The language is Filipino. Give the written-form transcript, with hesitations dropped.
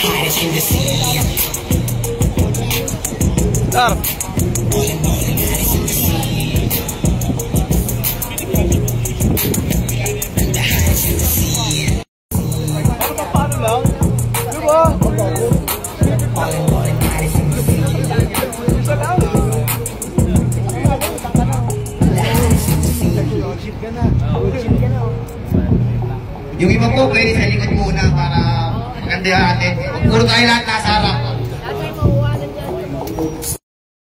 Star. Paano lang? Diba? Yung iba po pwede sa likod muna para maganda natin. Puro tayo lahat nasa harap.